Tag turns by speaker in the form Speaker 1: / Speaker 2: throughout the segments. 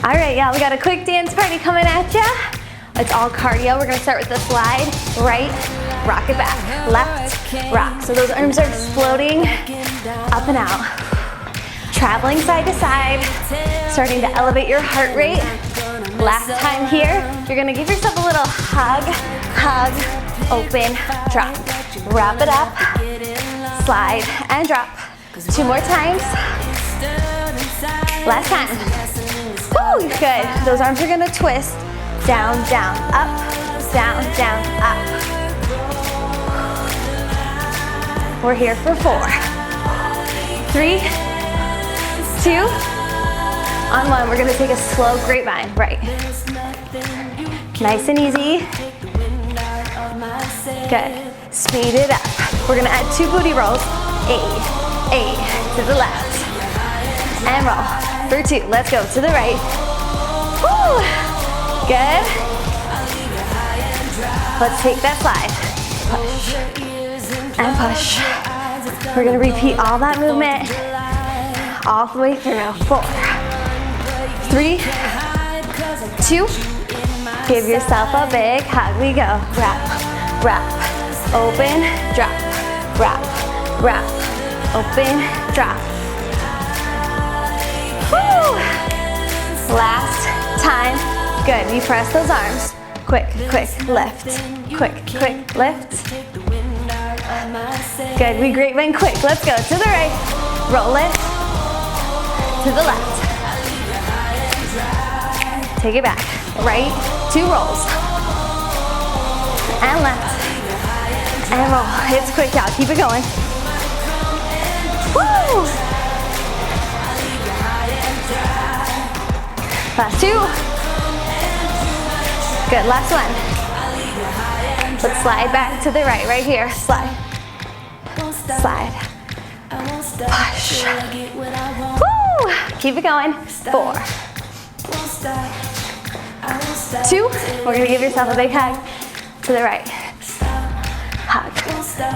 Speaker 1: All right, y'all, we got a quick dance party coming at ya. It's all cardio. We're gonna start with the slide, right, rock it back, left, rock. So those arms are exploding up and out. Traveling side to side, starting to elevate your heart rate. Last time here, you're gonna give yourself a little hug, hug, open, drop. Wrap it up, slide, and drop. 2 more times. Last time. Woo, good. Those arms are gonna twist. Down, down, up, down, down, up. We're here for 4, 3, 2, on 1. We're gonna take a slow grapevine, right. Nice and easy. Good. Speed it up. We're gonna add 2 booty rolls. 8, to the left. And roll. For 2, let's go to the right. Woo! Good. Let's take that slide. Push. And push. We're gonna repeat all that movement all the way through. 4, 3, 2. Give yourself a big hug. We go. Wrap, wrap, open, drop, wrap, wrap, open, drop. Woo! Last time. Good. You press those arms. Quick, quick lift. Quick, quick lift. Good. We grapevine quick. Let's go to the right. Roll it. To the left. Take it back. Right. 2 rolls. And left. And roll. It's quick, y'all. Keep it going. Woo! Last 2. Good, last one. Let's slide back to the right, right here. Slide. Slide. Push. Woo! Keep it going. 4. 2. We're gonna give yourself a big hug. To the right. Hug.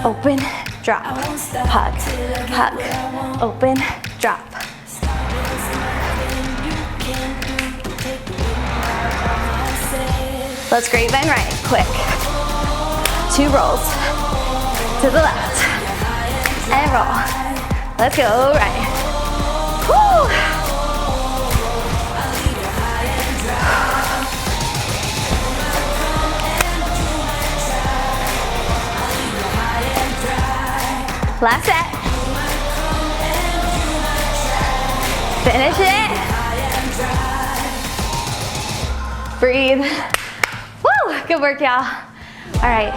Speaker 1: Open. Drop. Hug. Hug. Open. Drop. Let's grapevine right, quick. 2 rolls. To the left. And roll. Let's go right. Woo! Last set. Finish it. Breathe. Woo! Good work, y'all. All right,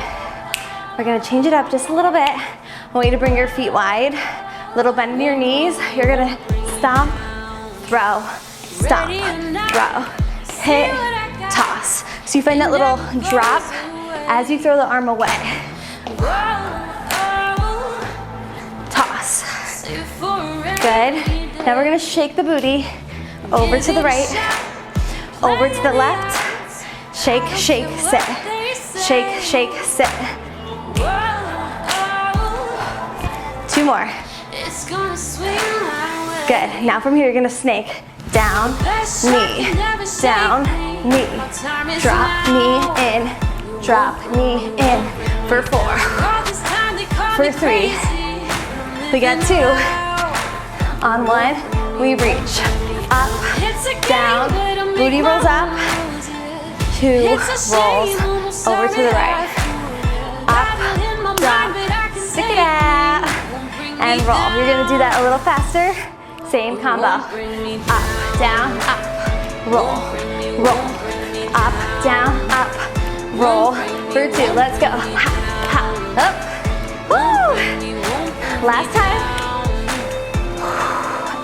Speaker 1: we're gonna change it up just a little bit. I want you to bring your feet wide. Little bend in your knees. You're gonna stomp, throw, stomp, throw, hit, toss. So you find that little drop as you throw the arm away. Toss. Good. Now we're gonna shake the booty over to the right, over to the left. Shake, shake, sit. Shake, shake, sit. 2 more. Good. Now from here, you're gonna snake. Down, knee, down, knee. Drop, knee in. Drop, knee in. For 4. For 3. We got 2. On 1, we reach. Up, down, booty rolls up. 2 rolls over to the right. Up, drop, stick it out, and roll. You're gonna do that a little faster. Same combo. Up, down, up, roll, roll. Up, down, up, roll. For 2, let's go. Ha, ha, up. Woo! Last time.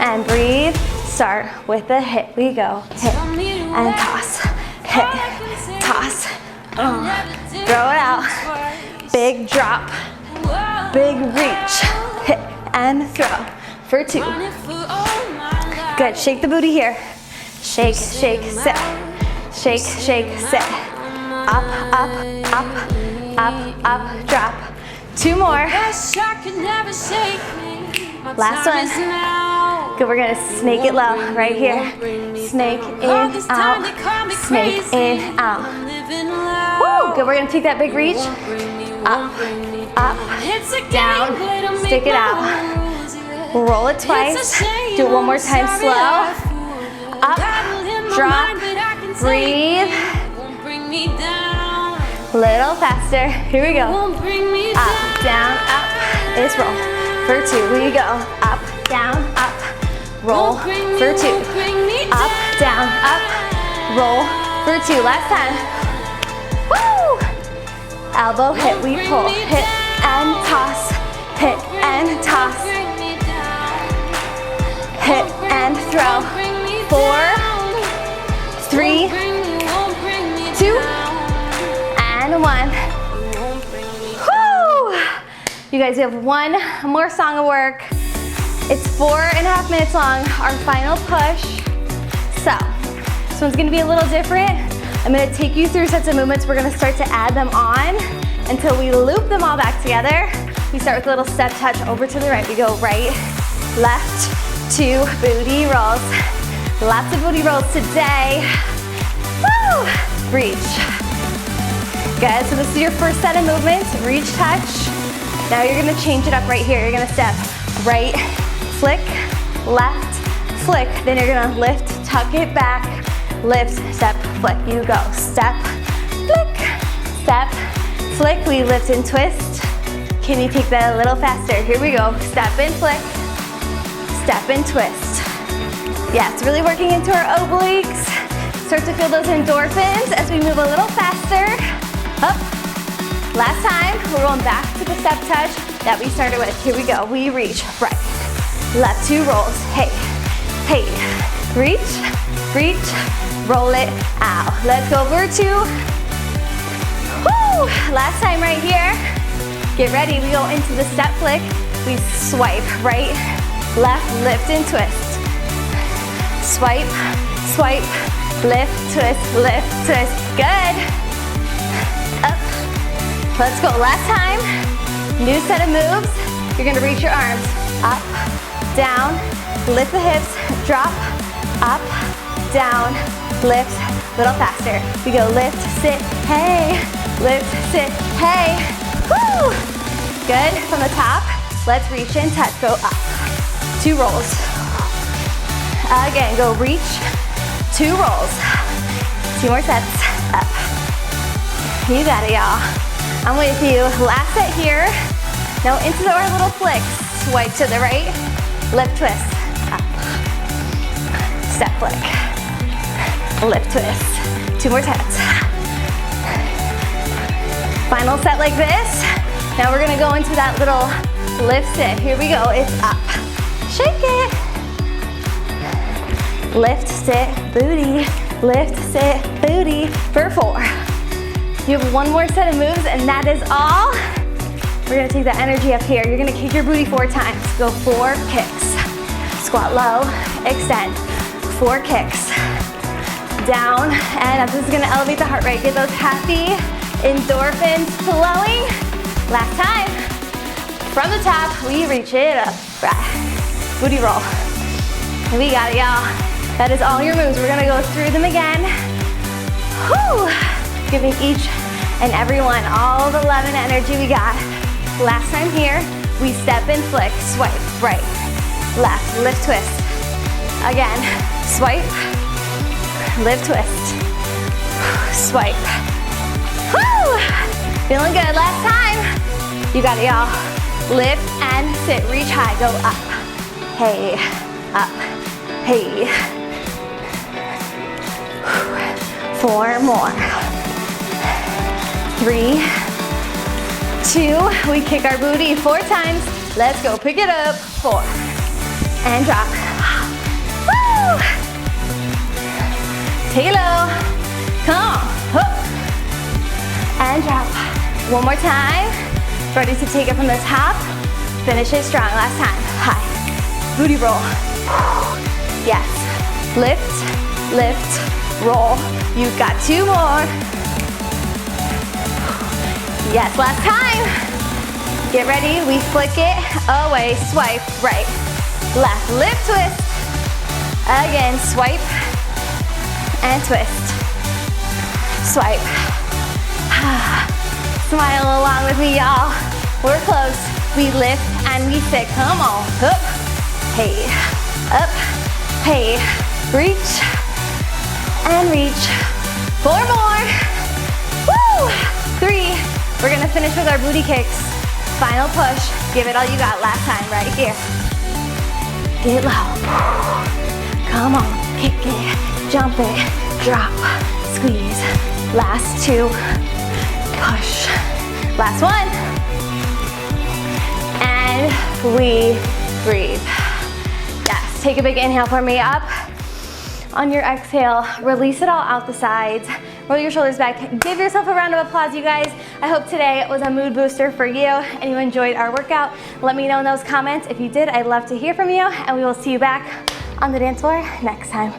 Speaker 1: And breathe. Start with the hit. We go. Hit and toss. Hit. Toss. Throw it out. Big drop. Big reach. Hit and throw. For 2. Good. Shake the booty here. Shake, shake, sit. Shake, shake, sit. Up, up, up, up, up, drop. 2 more. Last one. Good, we're gonna snake it low, right here. Snake in, out, snake in, out. Woo, good, we're gonna take that big reach. Up, up, down, stick it out. Roll it twice. Do it one more time slow. Up, drop, breathe. Little faster, here we go. Up, down, up, it's roll. For 2, we go. Up, down, up, roll. For 2. Up, down, up, roll. For 2, last time. Woo! Elbow, hit, we pull. Hit and toss, hit and toss. Hit and throw. 4, 3, 2, and 1. Woo! You guys, we have one more song of work. It's 4.5 minutes long, our final push. So, this one's gonna be a little different. I'm gonna take you through sets of movements. We're gonna start to add them on until we loop them all back together. We start with a little step touch over to the right. We go right, left, 2, booty rolls. Lots of booty rolls today. Woo! Reach. Good, so this is your first set of movements, reach, touch. Now you're gonna change it up right here. You're gonna step right, flick, left, flick. Then you're gonna lift, tuck it back, lift, step, flick. You go, step, flick, step, flick. We lift and twist. Can you take that a little faster? Here we go, step and flick, step and twist. Yeah, it's really working into our obliques. Start to feel those endorphins as we move a little faster. Up. Last time, we're going back to the step touch that we started with. Here we go, we reach, right, left, 2 rolls, hey, hey, reach, reach, roll it out. Let's go for 2. Woo! Last time right here. Get ready, we go into the step flick. We swipe, right, left, lift and twist. Swipe, swipe, lift, twist, good. Up. Let's go, last time. New set of moves. You're gonna reach your arms. Up, down, lift the hips, drop, up, down, lift, little faster. We go lift, sit, hey, lift, sit, hey. Woo! Good, from the top, let's reach and touch, go up. 2 rolls. Again, go reach, 2 rolls. 2 more sets, up. You got it, y'all. I'm with you. Last set here. Now into our little flick. Swipe to the right, lift, twist, up. Step flick, lift, twist. 2 more sets. Final set like this. Now we're gonna go into that little lift sit. Here we go, it's up. Shake it. Lift, sit, booty. Lift, sit, booty for 4. You have one more set of moves and that is all. We're gonna take that energy up here. You're gonna kick your booty 4 times. Go 4 kicks. Squat low, extend. 4 kicks. Down and up. This is gonna elevate the heart rate. Get those happy endorphins flowing. Last time. From the top, we reach it up. Right. Booty roll. We got it, y'all. That is all your moves. We're gonna go through them again. Whew. Giving each and every one all the love and energy we got. Last time here, we step and flick, swipe, right, left, lift, twist. Again, swipe, lift, twist, swipe. Woo! Feeling good, last time. You got it, y'all. Lift and sit, reach high, go up. Hey, up, hey. 4 more. 3, 2, we kick our booty 4 times. Let's go, pick it up, 4, and drop. Woo! Take it low, come on, hook, and drop. One more time, ready to take it from the top, finish it strong, last time, high, booty roll. Yes, lift, lift, roll. You've got 2 more. Yes, last time. Get ready, we flick it away, swipe, right, left, lift, twist, Again, swipe and twist. Swipe. Smile along with me, y'all. We're close. We lift and we sit. Come on. Up, hey, up, hey. Reach and reach. 4 more. Woo! 3. We're gonna finish with our booty kicks. Final push. Give it all you got. Last time, right here. Get low. Come on. Kick it. Jump it. Drop. Squeeze. Last 2. Push. Last 1. And we breathe. Yes. Take a big inhale for me. Up. On your exhale, release it all out the sides. Roll your shoulders back. Give yourself a round of applause, you guys. I hope today was a mood booster for you and you enjoyed our workout. Let me know in those comments. If you did, I'd love to hear from you, and we will see you back on the dance floor next time.